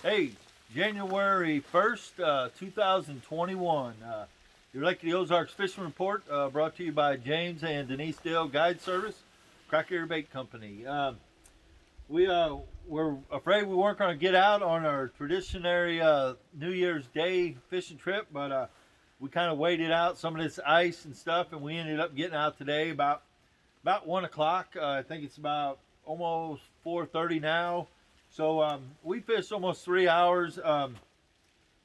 Hey, January 1st, 2021. You're like the Ozarks Fishing Report, brought to you by James and Denise Dale Guide Service, Crack Ear Bait Company. We were afraid we weren't going to get out on our traditionary New Year's Day fishing trip, but we kind of waited out some of this ice and stuff, and we ended up getting out today about 1 o'clock. I think it's about almost 4:30 now. So we fished almost 3 hours.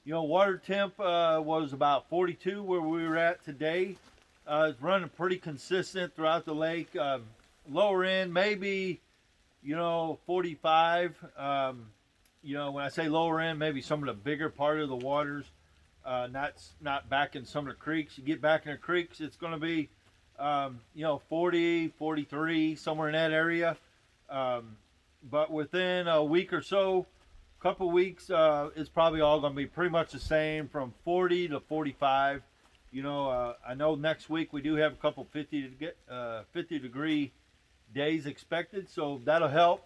Water temp was about 42 where we were at today. It's running pretty consistent throughout the lake. Lower end, maybe 45. When I say lower end, maybe some of the bigger part of the waters. Not back in some of the creeks. You get back in the creeks, it's going to be 40, 43, somewhere in that area. But within a week or so, couple weeks, it's probably all going to be pretty much the same from 40 to 45. I know next week we do have a couple 50 degree days expected, so that'll help.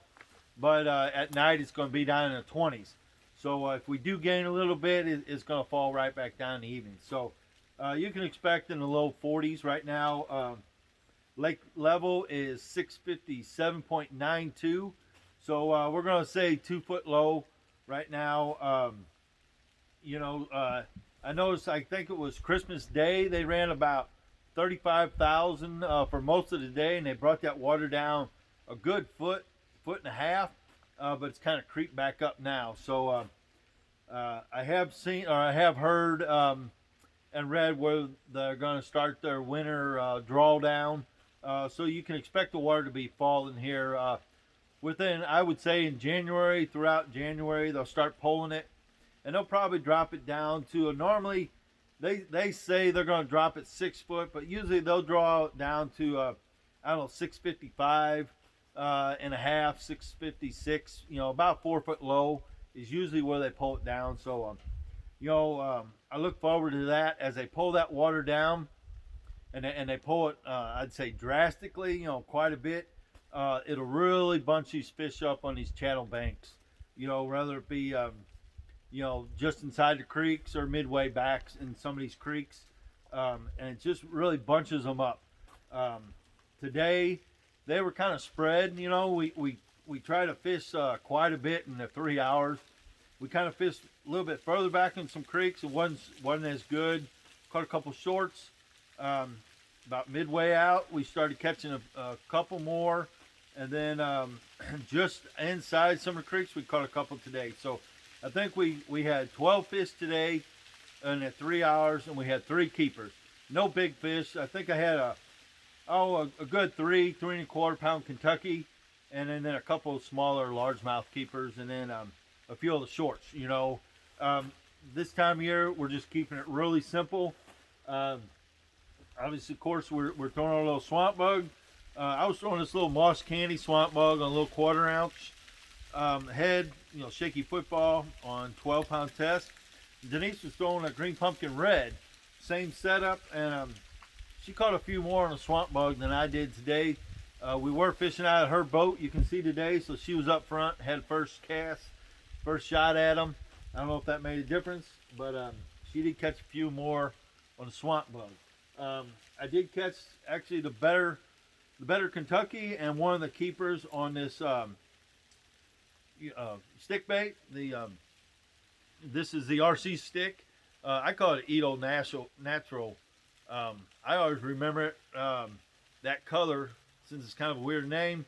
But at night it's going to be down in the 20s. So if we do gain a little bit, it's going to fall right back down in the evening. So you can expect in the low 40s right now. Lake level is 657.92. So we're going to say 2 foot low right now. I noticed, I think it was Christmas Day, they ran about 35,000 for most of the day, and they brought that water down a good foot and a half, but it's kind of creeped back up now. So I have seen, or I have heard and read where they're going to start their winter drawdown. So you can expect the water to be falling here within, I would say, in January. Throughout January, they'll start pulling it, and they'll probably drop it down to normally they say they're going to drop it 6 foot, but usually they'll draw it down to I don't know, 655 and a half, 656. About 4 foot low is usually where they pull it down. So I look forward to that as they pull that water down, and they pull it, I'd say drastically, quite a bit. It'll really bunch these fish up on these channel banks, whether it be just inside the creeks or midway back in some of these creeks, and it just really bunches them up. Today they were kind of spread. We try to fish quite a bit in the 3 hours. We kind of fished a little bit further back in some creeks. It wasn't as good. Caught a couple shorts. About midway out, we started catching a couple more, and then just inside some of the creeks, we caught a couple today. So I think we had 12 fish today in the 3 hours, and we had 3 keepers. No big fish. I think I had a good 3.25 pound Kentucky, and then a couple of smaller largemouth keepers, and then a few of the shorts. This time of year, we're just keeping it really simple. Obviously, of course, we're throwing a little swamp bug. I was throwing this little moss candy swamp bug on a little 1/4 ounce head, shaky football on 12-pound test. Denise was throwing a green pumpkin red, same setup, and she caught a few more on a swamp bug than I did today. We were fishing out of her boat, you can see today, so she was up front, had first cast, first shot at them. I don't know if that made a difference, but she did catch a few more on the swamp bug. I did catch actually the better Kentucky and one of the keepers on this stick bait. This is the RC stick. I call it Edo Natural. I always remember it, that color, since it's kind of a weird name,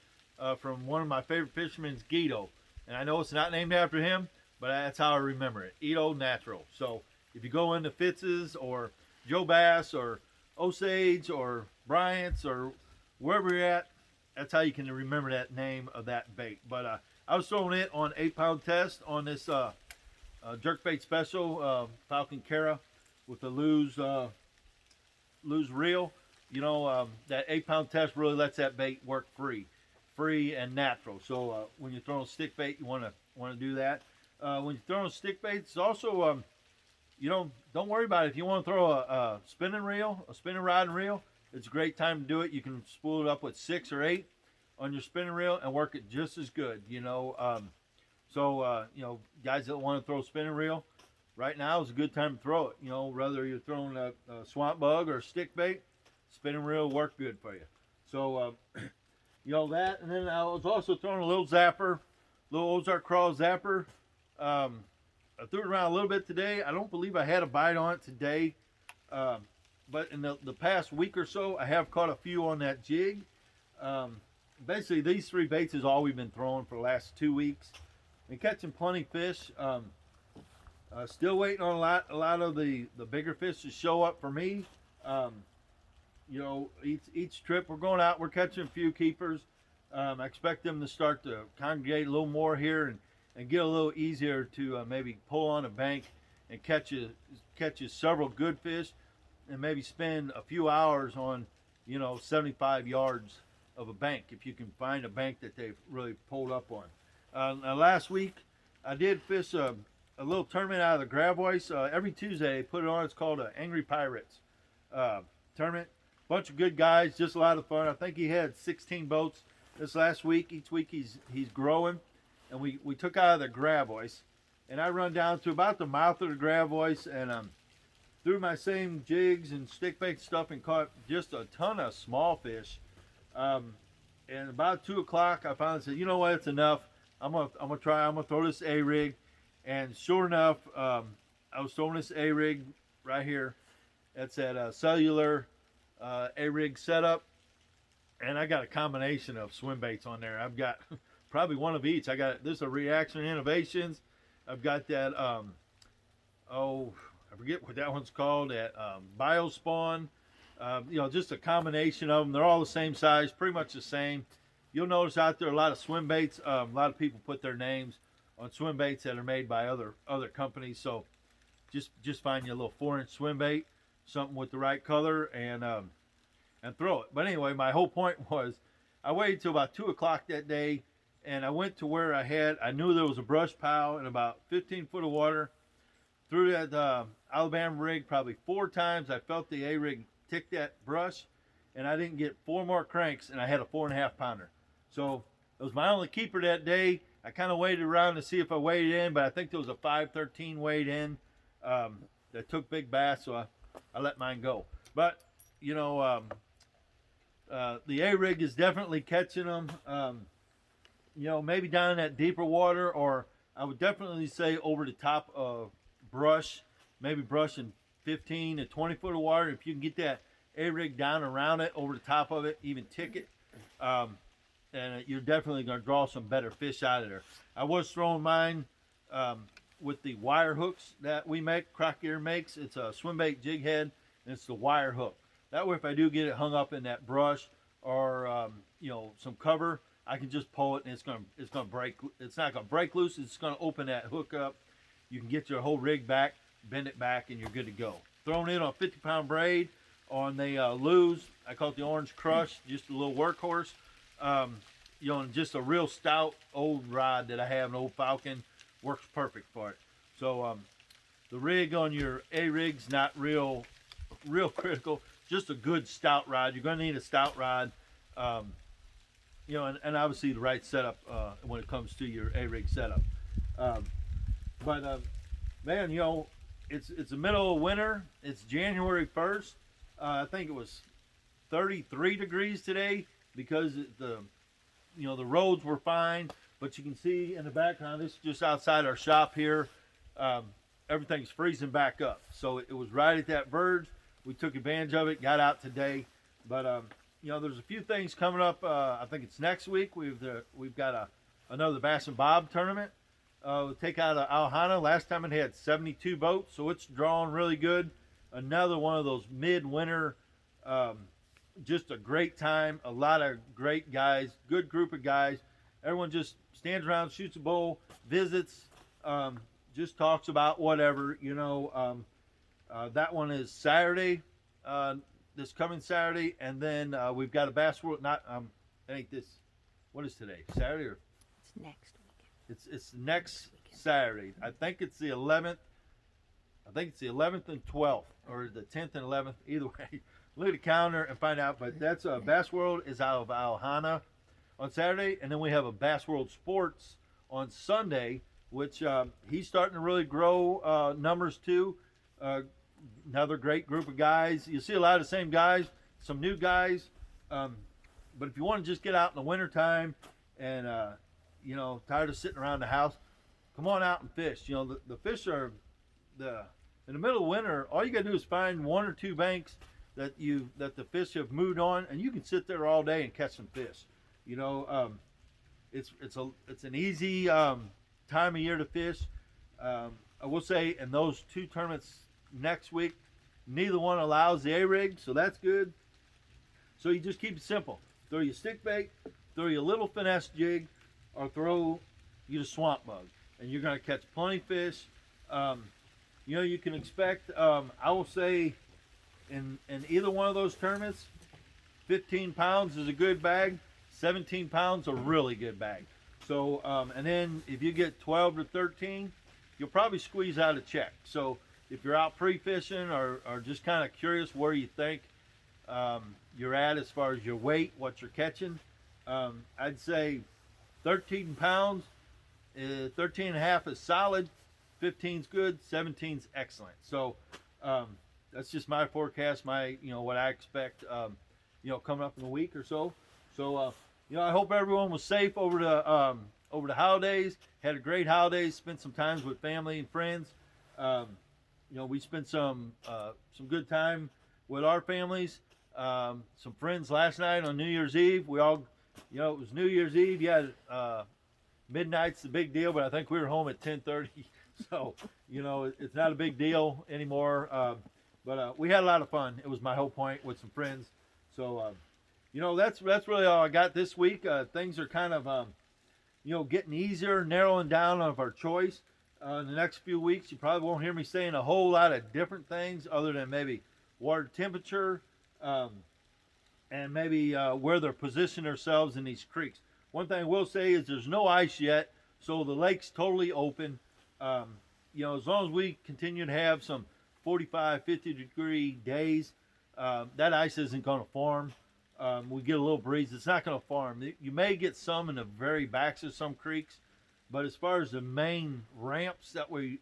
from one of my favorite fishermen's, Guido. And I know it's not named after him, but that's how I remember it, Edo Natural. So if you go into Fitz's or Joe Bass or Osage or Bryant's or wherever you're at, that's how you can remember that name of that bait. But I was throwing it on 8-pound test on this jerkbait special, Falcon Cara, with the lose reel. That 8-pound test really lets that bait work free and natural. So when you're throwing stick bait, you want to do that. When you're throwing stick bait, it's also don't worry about it. If you want to throw a spinning reel, a spinning rod and reel, it's a great time to do it. You can spool it up with 6 or 8 on your spinning reel and work it just as good. So guys that want to throw spinning reel, right now is a good time to throw it. Whether you're throwing a swamp bug or a stick bait, spinning reel will work good for you. So that, and then I was also throwing a little zapper, little Ozark crawl zapper. I threw it around a little bit today. I don't believe I had a bite on it today, but in the past week or so, I have caught a few on that jig. Basically, these 3 baits is all we've been throwing for the last 2 weeks. Been catching plenty of fish. Still waiting on a lot of the bigger fish to show up for me. Each trip we're going out, we're catching a few keepers. I expect them to start to congregate a little more here and get a little easier to maybe pull on a bank and catch you several good fish, and maybe spend a few hours on 75 yards of a bank if you can find a bank that they've really pulled up on. Last week I did fish a little tournament out of the Gravois. Every Tuesday they put it on. It's called Angry Pirates tournament. Bunch of good guys, just a lot of fun. I think he had 16 boats this last week. Each week he's growing, and we took out of the Gravois, and I run down to about the mouth of the Gravois and threw my same jigs and stick bait stuff and caught just a ton of small fish. And about 2 o'clock, I finally said, you know what, it's enough. I'm gonna throw this A-rig. And sure enough, I was throwing this A-rig right here. It's at cellular A-rig setup, and I got a combination of swim baits on there. I've got probably one of each. This is a Reaction Innovations. I've got that I forget what that one's called, that Biospawn. Just a combination of them. They're all the same size, pretty much the same. You'll notice out there a lot of swim baits. A lot of people put their names on swim baits that are made by other companies. So just find you a little 4-inch swim bait, something with the right color, and throw it. But anyway, my whole point was I waited till about 2 o'clock that day, and I went to where I knew there was a brush pile and about 15 foot of water. Threw that Alabama rig probably 4 times. I felt the A-rig tick that brush, and I didn't get 4 more cranks, and I had a 4.5 pounder. So it was my only keeper that day. I kind of waited around to see if I weighed in, but I think there was a 513 weighed in that took big bass, so I let mine go. But the A-rig is definitely catching them. Maybe down in that deeper water, or I would definitely say over the top of brush, maybe brush in 15 to 20 foot of water. If you can get that A-rig down around it, over the top of it, even tick it, and you're definitely going to draw some better fish out of there. I was throwing mine with the wire hooks that we make, Croc Gear makes. It's a swim bait jig head, and it's the wire hook. That way, if I do get it hung up in that brush or some cover, I can just pull it and it's gonna break. It's not gonna break loose. It's gonna open that hook up. You can get your whole rig back, bend it back, and you're good to go. Throwing it on a 50-pound braid on the Lew's. I call it the Orange Crush, just a little workhorse. And just a real stout old rod that I have, an old Falcon, works perfect for it. So the rig on your A-rig's not real critical. Just a good stout rod. You're gonna need a stout rod. And obviously the right setup when it comes to your A-rig setup. Man, it's the middle of winter. It's January 1st. I think it was 33 degrees today because the roads were fine. But you can see in the background, this is just outside our shop here. Everything's freezing back up. So it was right at that verge. We took advantage of it, got out today. But there's a few things coming up. I think it's next week. We've got another Bass and Bob tournament. We'll take out Alhana. Last time it had 72 boats, so it's drawing really good. Another one of those midwinter, just a great time. A lot of great guys, good group of guys. Everyone just stands around, shoots a bull, visits, just talks about whatever. That one is Saturday. This coming Saturday, and then we've got a Bass World. I think this. What is today? Saturday or? It's next weekend. It's next Saturday. I think it's the 11th. I think it's the 11th and 12th, or the 10th and 11th. Either way, look at the calendar and find out. But that's Bass World is out of Alhana on Saturday, and then we have a Bass World Sports on Sunday, which he's starting to really grow numbers too. Another great group of guys. You see a lot of the same guys, some new guys. But if you want to just get out in the wintertime and, tired of sitting around the house, come on out and fish. The fish are in the middle of winter. All you got to do is find one or two banks that the fish have moved on, and you can sit there all day and catch some fish. It's an easy time of year to fish. I will say in those two tournaments next week, neither one allows the A-rig, so that's good. So you just keep it simple. Throw your stick bait, throw your little finesse jig, or throw you the swamp bug, and you're going to catch plenty of fish. You can expect, I will say, in either one of those tournaments, 15 pounds is a good bag, 17 pounds a really good bag. So, and then if you get 12 to 13, you'll probably squeeze out a check. So if you're out pre-fishing or just kind of curious where you think you're at as far as your weight, what you're catching, I'd say 13 pounds, 13 and a half is solid, 15's good, 17's excellent. So that's just my forecast, what I expect, coming up in a week or so. So, I hope everyone was safe over the holidays, had a great holidays, spent some time with family and friends. We spent some good time with our families. Some friends last night on New Year's Eve. We all, it was New Year's Eve. Yeah, midnight's the big deal, but I think we were home at 10:30. So, it's not a big deal anymore. But we had a lot of fun. It was my whole point with some friends. So, that's really all I got this week. Things are kind of, getting easier, narrowing down of our choice. In the next few weeks, you probably won't hear me saying a whole lot of different things other than maybe water temperature and maybe where they're positioning themselves in these creeks. One thing I will say is there's no ice yet, so the lake's totally open. As long as we continue to have some 45, 50-degree days, that ice isn't going to form. We get a little breeze. It's not going to form. You may get some in the very backs of some creeks, but as far as the main ramps that we're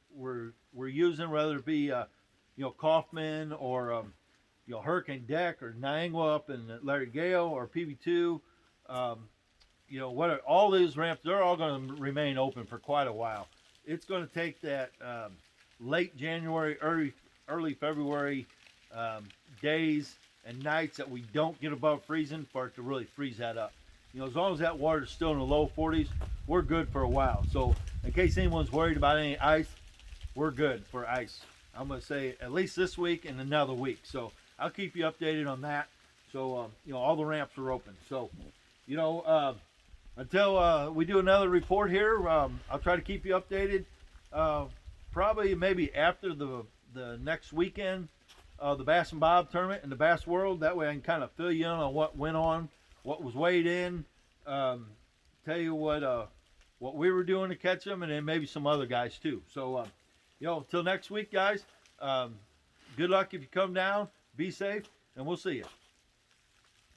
using, whether it be Kaufman or Hurricane Deck or Niangua up in Larry Gale or PB2, all these ramps, they're all going to remain open for quite a while. It's going to take that late January, early February days and nights that we don't get above freezing for it to really freeze that up. As long as that water is still in the low 40s, we're good for a while. So in case anyone's worried about any ice, we're good for ice. I'm going to say at least this week and another week. So I'll keep you updated on that. So, all the ramps are open. So, until we do another report here, I'll try to keep you updated. Probably maybe after the next weekend, the Bass and Bob tournament in the Bass World. That way I can kind of fill you in on what went on, what was weighed in, tell you what we were doing to catch them, and then maybe some other guys too. So, until next week, guys, good luck if you come down. Be safe, and we'll see you.